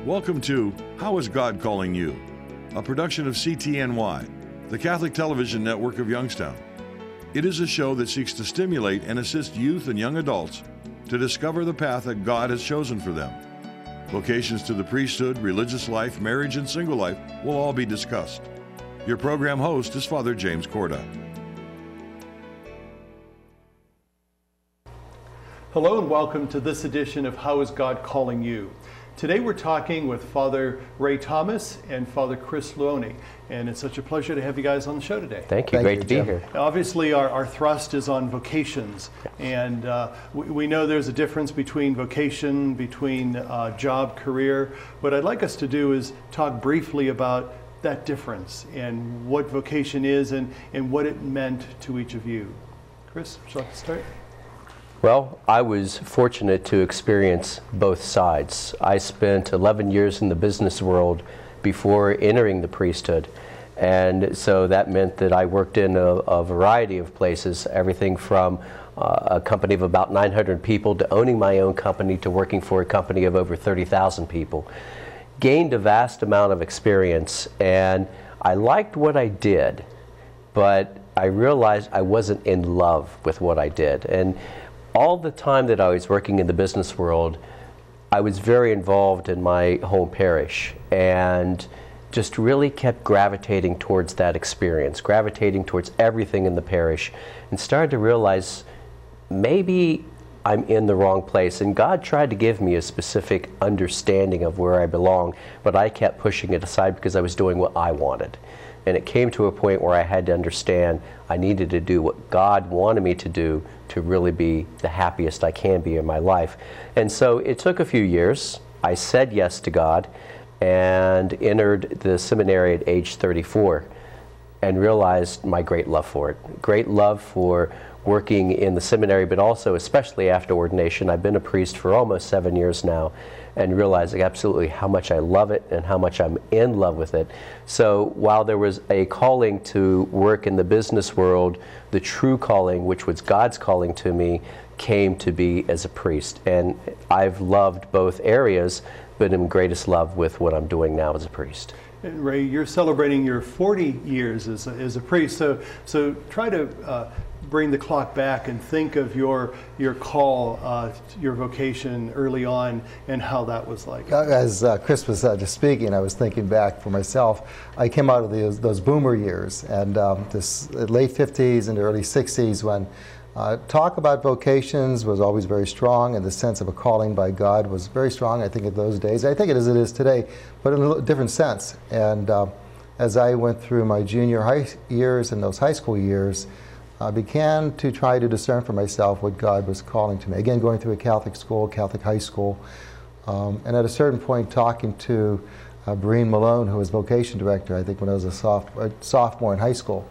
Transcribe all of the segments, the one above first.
Welcome to How is God Calling You? A production of CTNY, the Catholic television network of Youngstown. It is a show that seeks to stimulate and assist youth and young adults to discover the path that God has chosen for them. Vocations to the priesthood, religious life, marriage, and single life will all be discussed. Your program host is Father James Corda. Hello and welcome to this edition of How is God Calling You? Today we're talking with Father Ray Thomas and Father Chris Leone, and it's such a pleasure to have you guys on the show today. Thank you. Great to be here. Obviously our thrust is on vocations, and we know there's a difference between vocation, between job, career. What I'd like us to do is talk briefly about that difference and what vocation is and what it meant to each of you. Chris, shall I start? Well, I was fortunate to experience both sides. I spent 11 years in the business world before entering the priesthood, and so that meant that I worked in a variety of places, everything from a company of about 900 people to owning my own company to working for a company of over 30,000 people. Gained a vast amount of experience, and I liked what I did, but I realized I wasn't in love with what I did. And all the time that I was working in the business world, I was very involved in my home parish and just really kept gravitating towards that experience, gravitating towards everything in the parish, and started to realize maybe I'm in the wrong place. And God tried to give me a specific understanding of where I belong, but I kept pushing it aside because I was doing what I wanted. And it came to a point where I had to understand I needed to do what God wanted me to do to really be the happiest I can be in my life. And so it took a few years. I said yes to God and entered the seminary at age 34 and realized my great love for it. Great love for working in the seminary, but also especially after ordination. I've been a priest for almost 7 years now, and realizing absolutely how much I love it and how much I'm in love with it. So while there was a calling to work in the business world, the true calling, which was God's calling to me, came to be as a priest. And I've loved both areas, but in greatest love with what I'm doing now as a priest. And Ray, you're celebrating your 40 years as a priest, so try to bring the clock back and think of your call, your vocation early on, and how that was like. As Chris was just speaking, I was thinking back for myself. I came out of those boomer years, and this late 50s and early 60s when talk about vocations was always very strong, and the sense of a calling by God was very strong, I think, in those days. I think it is today, but in a different sense. And as I went through my junior high years and those high school years, I began to try to discern for myself what God was calling to me. Again, going through a Catholic school, Catholic high school, and at a certain point talking to Breen Malone, who was vocation director, I think when I was a sophomore in high school.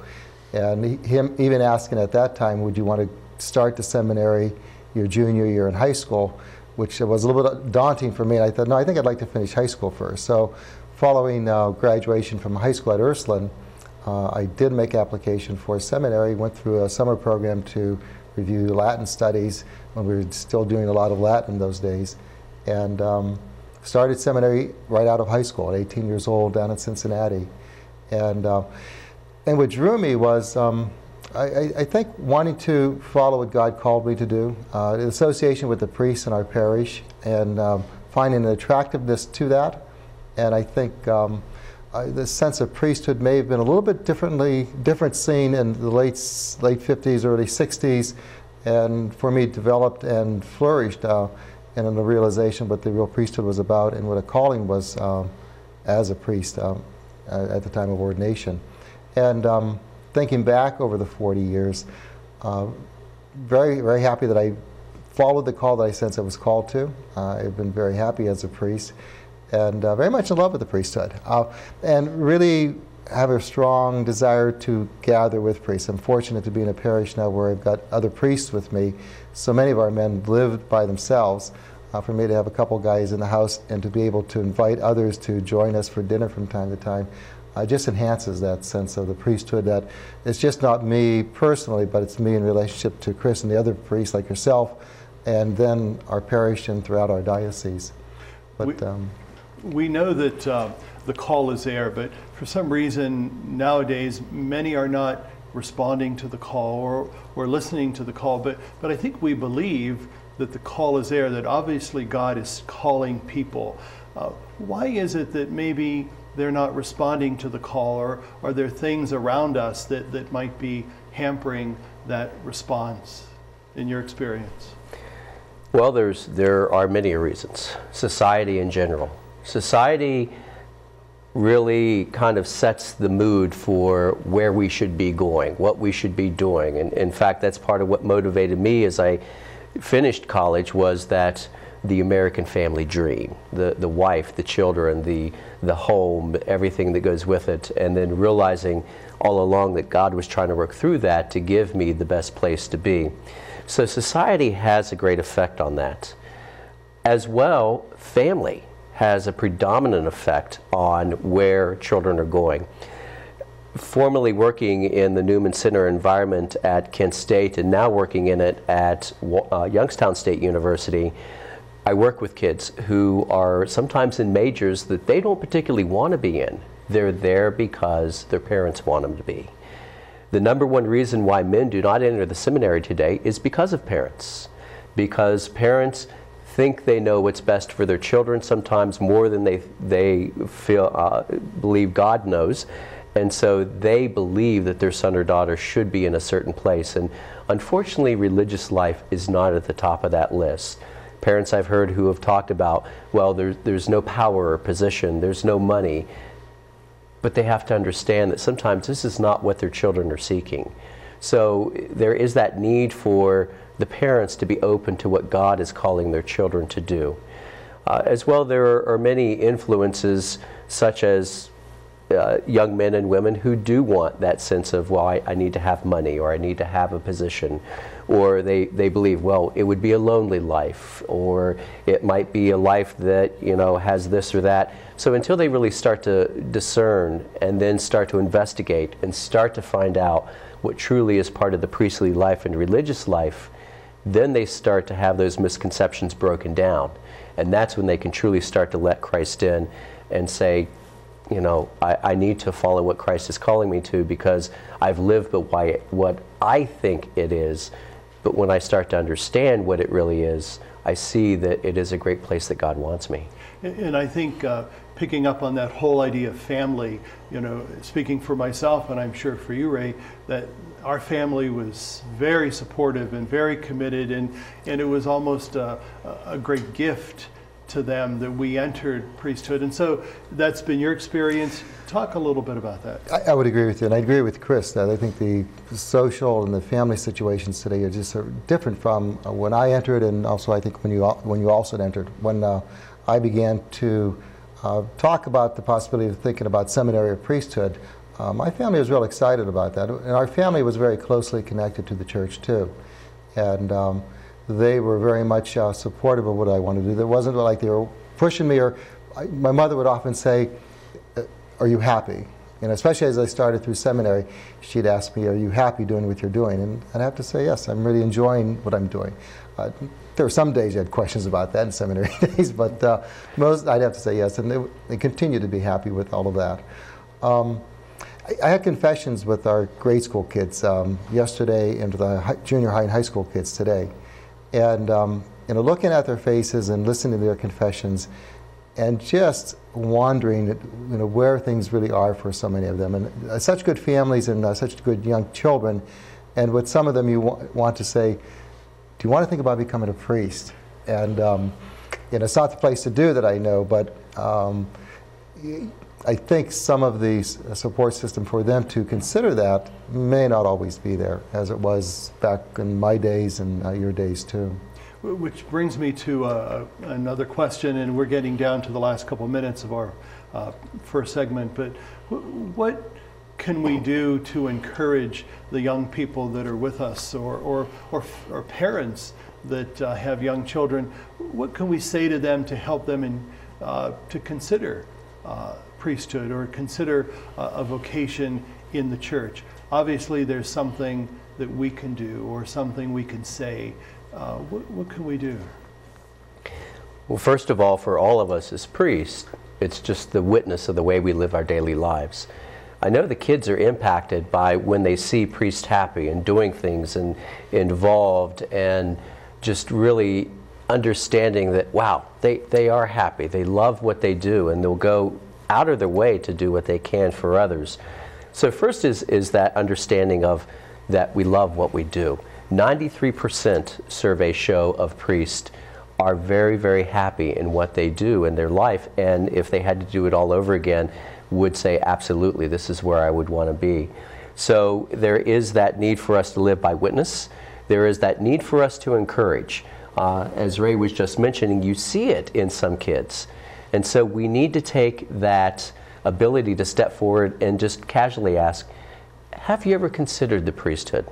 And him even asking at that time, would you want to start the seminary your junior year in high school, which was a little bit daunting for me. And I thought, no, I think I'd like to finish high school first. So following graduation from high school at Ursuline, I did make application for seminary, went through a summer program to review Latin studies when we were still doing a lot of Latin in those days, and started seminary right out of high school at 18 years old down in Cincinnati. And what drew me was, I think, wanting to follow what God called me to do, the association with the priests in our parish, and finding an attractiveness to that. And I think the sense of priesthood may have been a little bit different seen in the late 50s, early 60s, and for me developed and flourished in the realization what the real priesthood was about and what a calling was as a priest at the time of ordination. And thinking back over the 40 years, very, very happy that I followed the call that I sensed I was called to. I've been very happy as a priest, and very much in love with the priesthood, and really have a strong desire to gather with priests. I'm fortunate to be in a parish now where I've got other priests with me. So many of our men live by themselves. For me to have a couple guys in the house and to be able to invite others to join us for dinner from time to time just enhances that sense of the priesthood, that it's just not me personally, but it's me in relationship to Chris and the other priests like yourself, and then our parish and throughout our diocese. But We know that the call is there, but for some reason nowadays many are not responding to the call or listening to the call. But I think we believe that the call is there, that obviously God is calling people. Why is it that maybe they're not responding to the call, or are there things around us that might be hampering that response in your experience? Well, there are many reasons. Society in general. Society really kind of sets the mood for where we should be going, what we should be doing. And in fact, that's part of what motivated me as I finished college, was that the American family dream, the wife, the children, the home, everything that goes with it, and then realizing all along that God was trying to work through that to give me the best place to be. So society has a great effect on that. As well, family has a predominant effect on where children are going. Formerly working in the Newman Center environment at Kent State, and now working in it at Youngstown State University, I work with kids who are sometimes in majors that they don't particularly want to be in. They're there because their parents want them to be. The number one reason why men do not enter the seminary today is because of parents. Because parents think they know what's best for their children, sometimes more than they believe God knows. And so they believe that their son or daughter should be in a certain place. And unfortunately, religious life is not at the top of that list. Parents I've heard who have talked about, well, there's no power or position, there's no money. But they have to understand that sometimes this is not what their children are seeking. So there is that need for the parents to be open to what God is calling their children to do. As well, there are many influences, such as young men and women who do want that sense of, well, I need to have money, or I need to have a position, or they believe, well, it would be a lonely life, or it might be a life that, you know, has this or that. So until they really start to discern and then start to investigate and start to find out what truly is part of the priestly life and religious life, then they start to have those misconceptions broken down. And that's when they can truly start to let Christ in and say, you know, I need to follow what Christ is calling me to, because I've lived but what I think it is. But when I start to understand what it really is, I see that it is a great place that God wants me. And I think picking up on that whole idea of family, you know, speaking for myself, and I'm sure for you, Ray, that our family was very supportive and very committed, and it was almost a great gift to them that we entered priesthood. And so that's been your experience. Talk a little bit about that. I would agree with you, and I agree with Chris that I think the social and the family situations today are just different from when I entered, and also I think when you also entered. When I began to talk about the possibility of thinking about seminary or priesthood, my family was real excited about that, and our family was very closely connected to the church too. And they were very much supportive of what I wanted to do. It wasn't like they were pushing me, or my mother would often say, are you happy? And especially as I started through seminary, she'd ask me, are you happy doing what you're doing? And I'd have to say, yes, I'm really enjoying what I'm doing. There were some days you had questions about that in seminary days, but most I'd have to say yes, and they continue to be happy with all of that. I had confessions with our grade school kids yesterday, and the junior high and high school kids today. And you know, looking at their faces and listening to their confessions, and just wondering, you know, where things really are for so many of them, and such good families and such good young children. And with some of them, you want to say, do you want to think about becoming a priest? And you know, it's not the place to do that, I know, but I think some of the support system for them to consider that may not always be there, as it was back in my days and your days too. Which brings me to another question, and we're getting down to the last couple minutes of our first segment, but what can we do to encourage the young people that are with us, or parents that have young children? What can we say to them to help them to consider priesthood, or consider a vocation in the church? Obviously there's something that we can do, or something we can say. What can we do? Well, first of all, for all of us as priests, It's just the witness of the way we live our daily lives. I know the kids are impacted by when they see priests happy and doing things and involved and just really understanding that, wow, they are happy. They love what they do, and they'll go out of their way to do what they can for others. So first is that understanding of that we love what we do. 93% surveys show of priests are very, very happy in what they do in their life, and if they had to do it all over again, would say, absolutely, this is where I would want to be. So there is that need for us to live by witness. There is that need for us to encourage. As Ray was just mentioning, you see it in some kids. And so we need to take that ability to step forward and just casually ask, have you ever considered the priesthood?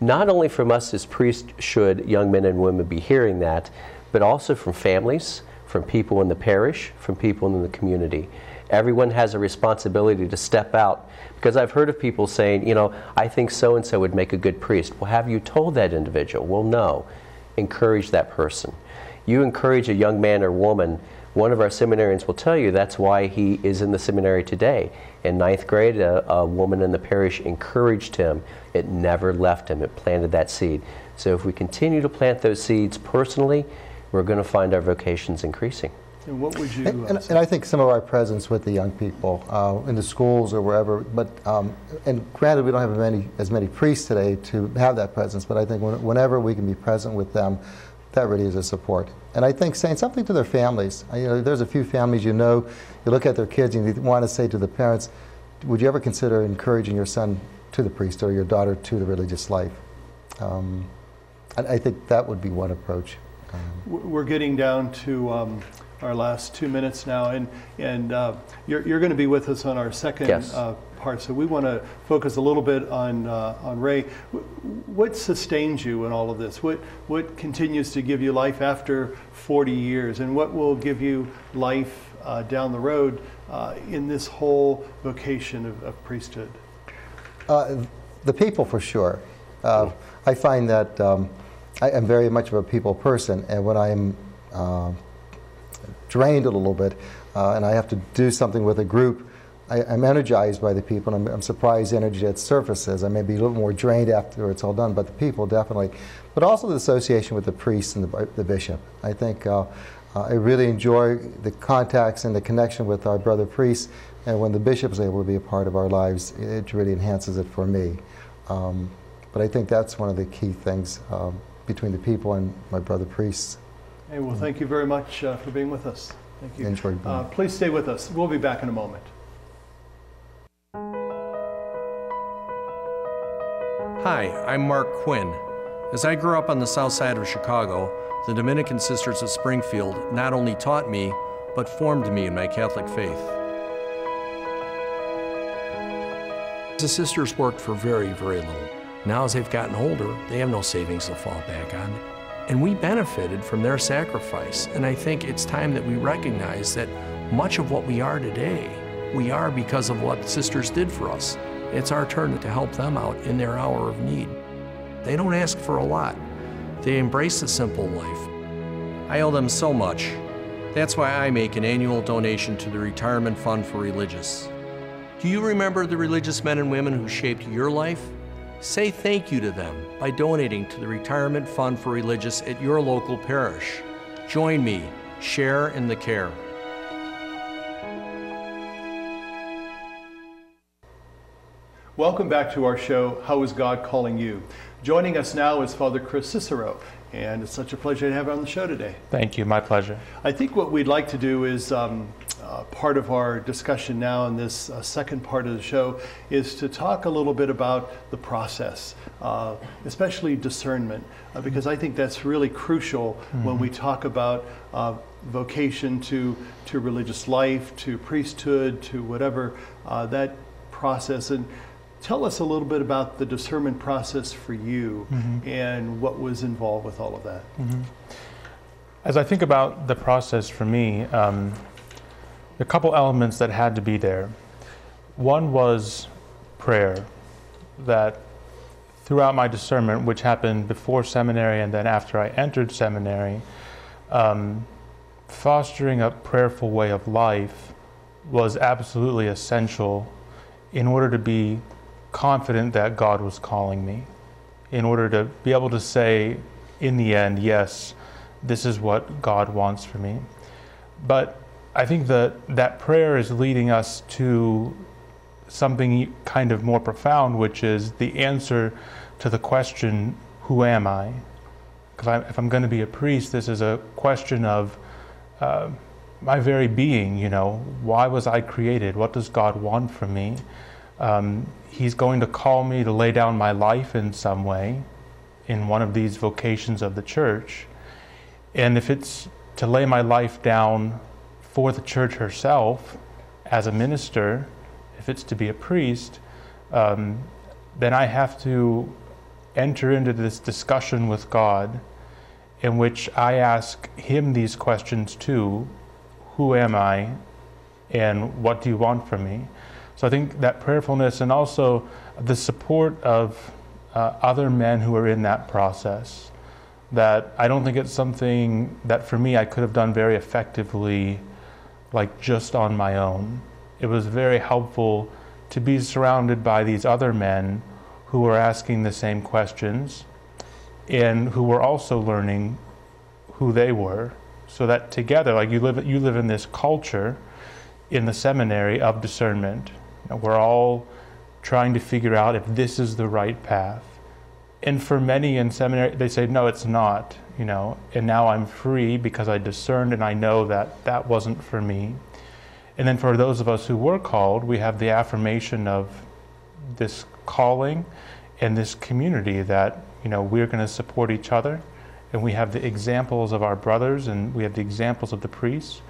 Not only from us as priests should young men and women be hearing that, but also from families, from people in the parish, from people in the community. Everyone has a responsibility to step out, because I've heard of people saying, you know, I think so-and-so would make a good priest. Well, have you told that individual? Well, no. Encourage that person. You encourage a young man or woman, one of our seminarians will tell you that's why he is in the seminary today. In 9th grade, a woman in the parish encouraged him. It never left him. It planted that seed. So if we continue to plant those seeds personally, we're going to find our vocations increasing. And what would you and I think some of our presence with the young people in the schools or wherever, but and granted we don't have as many priests today to have that presence, but I think whenever we can be present with them, that really is a support. And I think saying something to their families. You know, there's a few families, you look at their kids and you want to say to the parents, would you ever consider encouraging your son to the priest or your daughter to the religious life? I think that would be one approach. We're getting down to our last 2 minutes now, and you're going to be with us on our second yes. Part. So we want to focus a little bit on Ray. What sustains you in all of this? What continues to give you life after 40 years, and what will give you life down the road in this whole vocation of priesthood? The people, for sure. I find that I am very much of a people person, and when I'm drained a little bit and I have to do something with a group, I'm energized by the people, and I'm surprised the energy that surfaces. I may be a little more drained after it's all done, but the people definitely. But also the association with the priest and the bishop. I think I really enjoy the contacts and the connection with our brother priests, and when the bishop is able to be a part of our lives, it really enhances it for me. But I think that's one of the key things between the people and my brother priests. Hey, well, thank you very much for being with us. Thank you. Enjoyed being. Please stay with us. We'll be back in a moment. Hi, I'm Mark Quinn. As I grew up on the south side of Chicago, the Dominican Sisters of Springfield not only taught me, but formed me in my Catholic faith. The sisters worked for very, very little. Now as they've gotten older, they have no savings to fall back on. And we benefited from their sacrifice. And I think it's time that we recognize that much of what we are today, we are because of what sisters did for us. It's our turn to help them out in their hour of need. They don't ask for a lot. They embrace the simple life. I owe them so much. That's why I make an annual donation to the Retirement Fund for Religious. Do you remember the religious men and women who shaped your life? Say thank you to them by donating to the Retirement Fund for Religious at your local parish. Join me. Share in the care. Welcome back to our show, How is God Calling You? Joining us now is Father Chris Cicero, and it's such a pleasure to have him on the show today. Thank you, my pleasure. I think what we'd like to do is, part of our discussion now in this second part of the show, is to talk a little bit about the process, especially discernment, because I think that's really crucial when we talk about vocation to religious life, to priesthood, to whatever, that process. And tell us a little bit about the discernment process for you and what was involved with all of that. As I think about the process for me, a couple elements that had to be there. One was prayer, that throughout my discernment, which happened before seminary and then after I entered seminary, fostering a prayerful way of life was absolutely essential in order to be confident that God was calling me, in order to be able to say in the end, yes, this is what God wants for me. But I think that prayer is leading us to something kind of more profound, which is the answer to the question, who am I? Because if I'm going to be a priest, this is a question of my very being, you know. Why was I created? What does God want from me? He's going to call me to lay down my life in some way in one of these vocations of the church. And if it's to lay my life down for the church herself as a minister, if it's to be a priest, then I have to enter into this discussion with God in which I ask Him these questions too. Who am I? And what do you want from me? So I think that prayerfulness, and also the support of other men who are in that process, that I don't think it's something that for me I could have done very effectively, like just on my own. It was very helpful to be surrounded by these other men who were asking the same questions and who were also learning who they were, so that together, like you live in this culture in the seminary of discernment. You know, we're all trying to figure out if this is the right path. And for many in seminary, they say, no, it's not, you know, and now I'm free because I discerned and I know that that wasn't for me. And then for those of us who were called, we have the affirmation of this calling and this community that, you know, we're going to support each other. And we have the examples of our brothers and we have the examples of the priests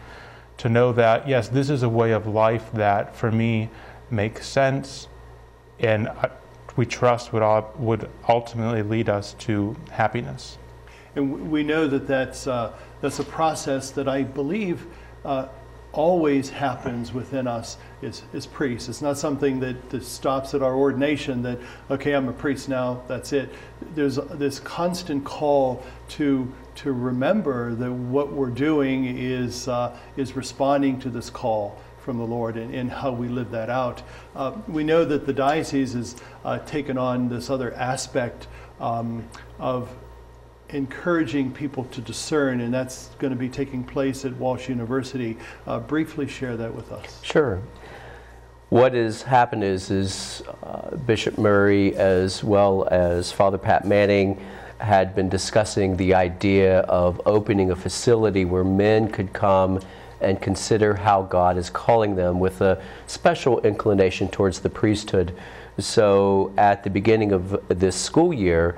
to know that, yes, this is a way of life that for me makes sense and we trust would ultimately lead us to happiness. And we know that that's a process that I believe always happens within us as priests. It's not something that stops at our ordination, that, okay, I'm a priest now, that's it. There's this constant call to remember that what we're doing is responding to this call from the Lord and how we live that out. We know that the diocese has taken on this other aspect of encouraging people to discern, and that's going to be taking place at Walsh University. Briefly share that with us. Sure. What has happened is Bishop Murray as well as Father Pat Manning had been discussing the idea of opening a facility where men could come and consider how God is calling them with a special inclination towards the priesthood. So at the beginning of this school year,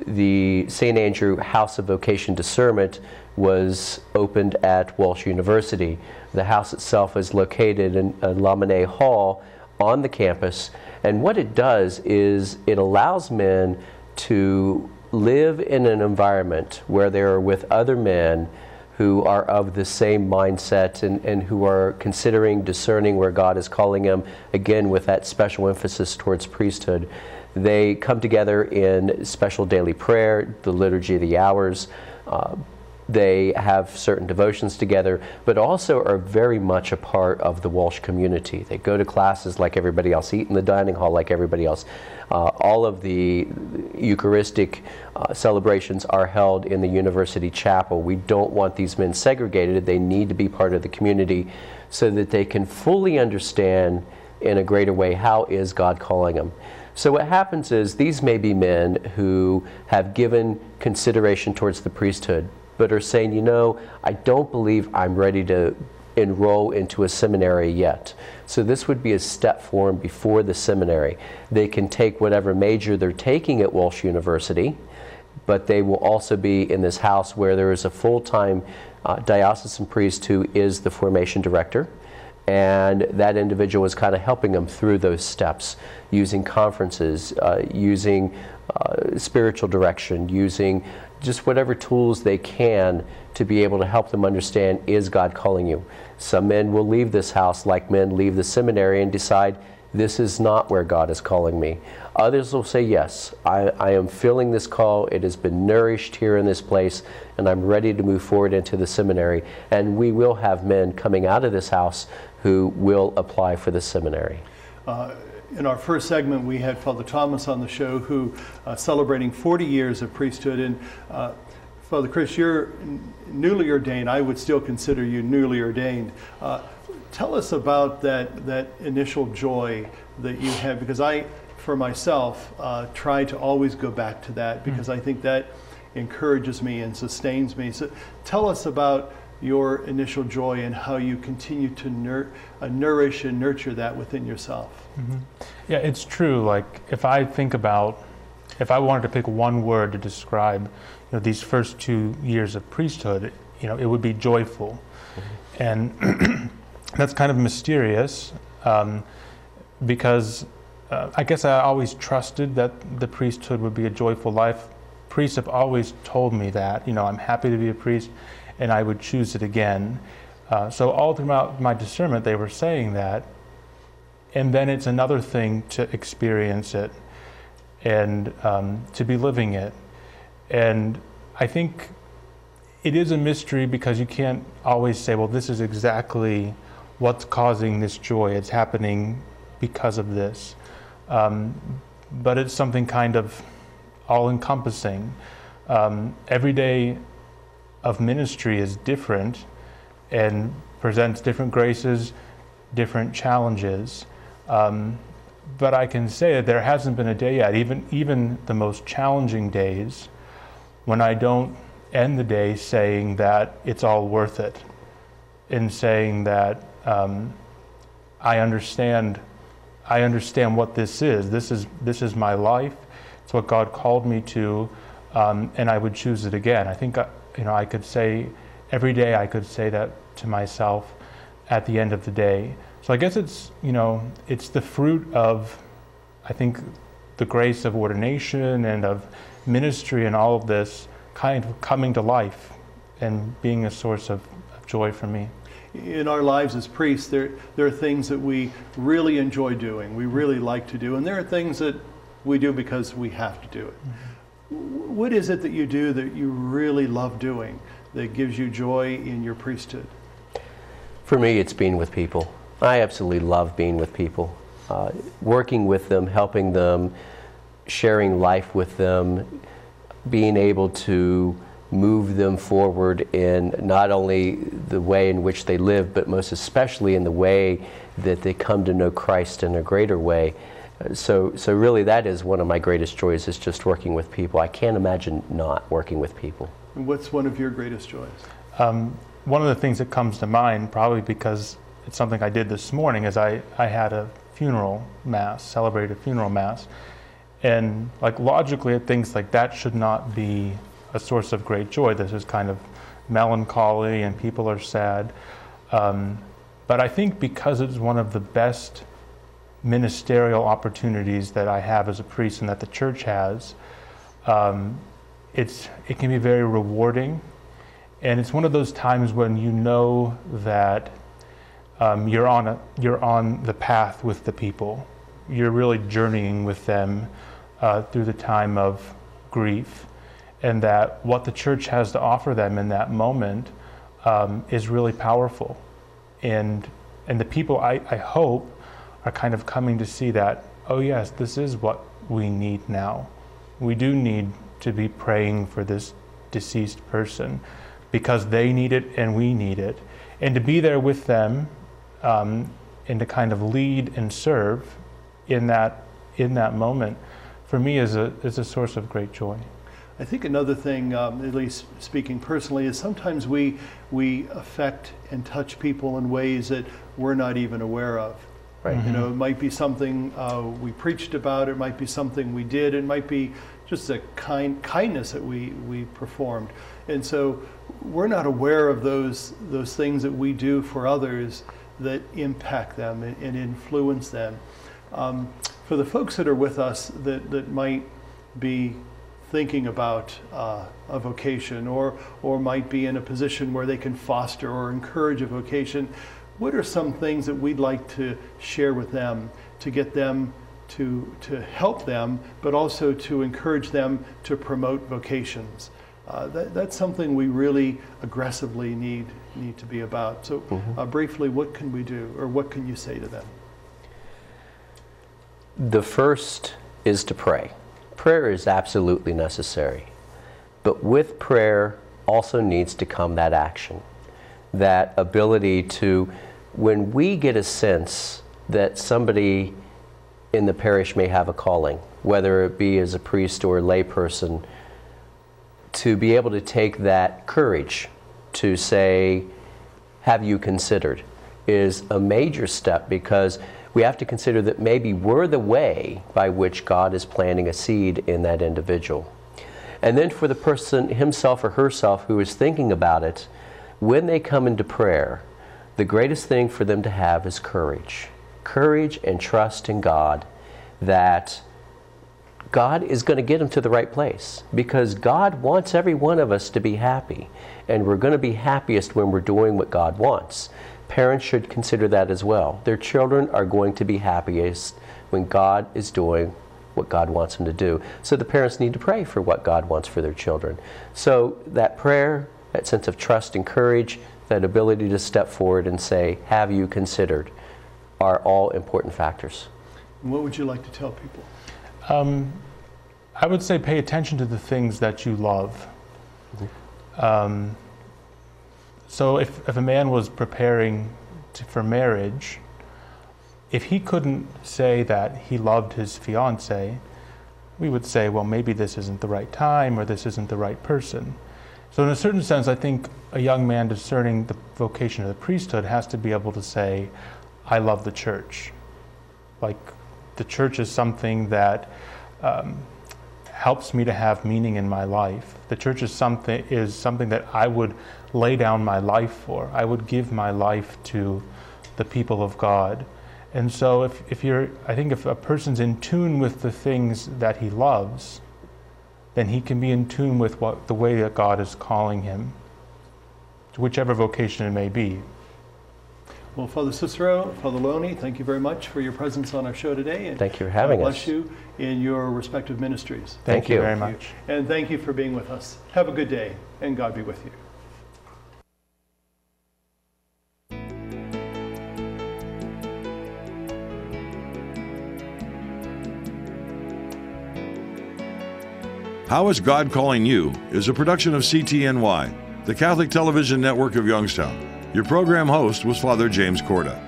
the St. Andrew House of Vocation Discernment was opened at Walsh University. The house itself is located in Lamennais Hall on the campus, and what it does is it allows men to live in an environment where they are with other men who are of the same mindset and who are considering, discerning where God is calling them, again with that special emphasis towards priesthood. They come together in special daily prayer, the Liturgy of the Hours. They have certain devotions together, but also are very much a part of the Walsh community. They go to classes like everybody else, eat in the dining hall like everybody else. All of the Eucharistic celebrations are held in the university chapel. We don't want these men segregated. They need to be part of the community so that they can fully understand in a greater way how is God calling them. So what happens is these may be men who have given consideration towards the priesthood, but are saying, you know, I don't believe I'm ready to enroll into a seminary yet. So this would be a step for them before the seminary. They can take whatever major they're taking at Walsh University, but they will also be in this house where there is a full-time diocesan priest who is the formation director. And that individual is kind of helping them through those steps, using conferences, using spiritual direction, using just whatever tools they can to be able to help them understand, is God calling you? Some men will leave this house like men leave the seminary and decide, this is not where God is calling me. Others will say, yes, I am feeling this call. It has been nourished here in this place, and I'm ready to move forward into the seminary. And we will have men coming out of this house who will apply for the seminary. In our first segment, we had Father Thomas on the show, who celebrating 40 years of priesthood. And Father Chris, you're newly ordained. I would still consider you newly ordained. Tell us about that initial joy that you had, because I, for myself, try to always go back to that, because I think that encourages me and sustains me. So tell us about your initial joy and how you continue to nourish and nurture that within yourself. Mm-hmm. Yeah, it's true. Like, if I wanted to pick one word to describe, these first 2 years of priesthood, it would be joyful. Mm-hmm. And that's kind of mysterious, because I guess I always trusted that the priesthood would be a joyful life. Priests have always told me that, I'm happy to be a priest, and I would choose it again. So all throughout my discernment, they were saying that. And then it's another thing to experience it and to be living it. And I think it is a mystery, because you can't always say, well, this is exactly what's causing this joy. It's happening because of this. But it's something kind of all-encompassing. Every day of ministry is different and presents different graces, different challenges. But I can say that there hasn't been a day yet, even the most challenging days, when I don't end the day saying that it's all worth it, and saying that I understand what this is. This is my life. It's what God called me to, and I would choose it again. I think I could say every day, I could say that to myself at the end of the day. So I guess it's the fruit of, I think, the grace of ordination and of ministry and all of this kind of coming to life and being a source of joy for me. In our lives as priests, there are things that we really enjoy doing, we really like to do, and there are things that we do because we have to do it. Mm-hmm. What is it that you do that you really love doing, that gives you joy in your priesthood? For me, it's being with people. I absolutely love being with people, working with them, helping them, sharing life with them, being able to move them forward in not only the way in which they live, but most especially in the way that they come to know Christ in a greater way. So really that is one of my greatest joys, is just working with people. I can't imagine not working with people. And what's one of your greatest joys? One of the things that comes to mind, probably because it's something I did this morning, is I had a funeral mass, celebrated a funeral mass. And like logically, things like that should not be a source of great joy. This is kind of melancholy and people are sad. But I think because it's one of the best ministerial opportunities that I have as a priest and that the church has, it can be very rewarding. And it's one of those times when you know that you're on the path with the people. You're really journeying with them through the time of grief, and that what the church has to offer them in that moment is really powerful. And the people, I hope, are kind of coming to see that, oh yes, this is what we need now. We do need to be praying for this deceased person because they need it and we need it. And to be there with them and to kind of lead and serve in that moment, for me is a source of great joy. I think another thing, at least speaking personally, is sometimes we affect and touch people in ways that we're not even aware of. Right. Mm-hmm. You know, it might be something we preached about, it might be something we did, it might be just a kindness that we performed. And so we're not aware of those things that we do for others that impact them and influence them. For the folks that are with us that might be thinking about a vocation or might be in a position where they can foster or encourage a vocation, what are some things that we'd like to share with them to get them to help them, but also to encourage them to promote vocations? That's something we really aggressively need to be about. So briefly, what can we do, or what can you say to them? The first is to pray. Prayer is absolutely necessary. But with prayer also needs to come that action, that ability to, when we get a sense that somebody in the parish may have a calling, whether it be as a priest or a lay person, to be able to take that courage to say, have you considered, is a major step, because we have to consider that maybe we're the way by which God is planting a seed in that individual. And then for the person himself or herself who is thinking about it, when they come into prayer, the greatest thing for them to have is courage. Courage and trust in God, that God is going to get them to the right place, because God wants every one of us to be happy, and we're going to be happiest when we're doing what God wants. Parents should consider that as well. Their children are going to be happiest when God is doing what God wants them to do. So the parents need to pray for what God wants for their children. So that prayer, that sense of trust and courage, that ability to step forward and say, have you considered, are all important factors. And what would you like to tell people? I would say pay attention to the things that you love. So if a man was preparing for marriage, if he couldn't say that he loved his fiancée, we would say, well, maybe this isn't the right time, or this isn't the right person. So in a certain sense, I think a young man discerning the vocation of the priesthood has to be able to say, I love the church. Like, the church is something that helps me to have meaning in my life. The church is something that I would lay down my life for. I would give my life to the people of God. And so I think if a person's in tune with the things that he loves, then he can be in tune with the way that God is calling him, to whichever vocation it may be. Well, Father Cicero, Father Loney, thank you very much for your presence on our show today. And thank you for having us. God bless you in your respective ministries. Thank you very much. And thank you for being with us. Have a good day, and God be with you. How is God Calling You is a production of CTNY, the Catholic Television Network of Youngstown. Your program host was Father James Corda.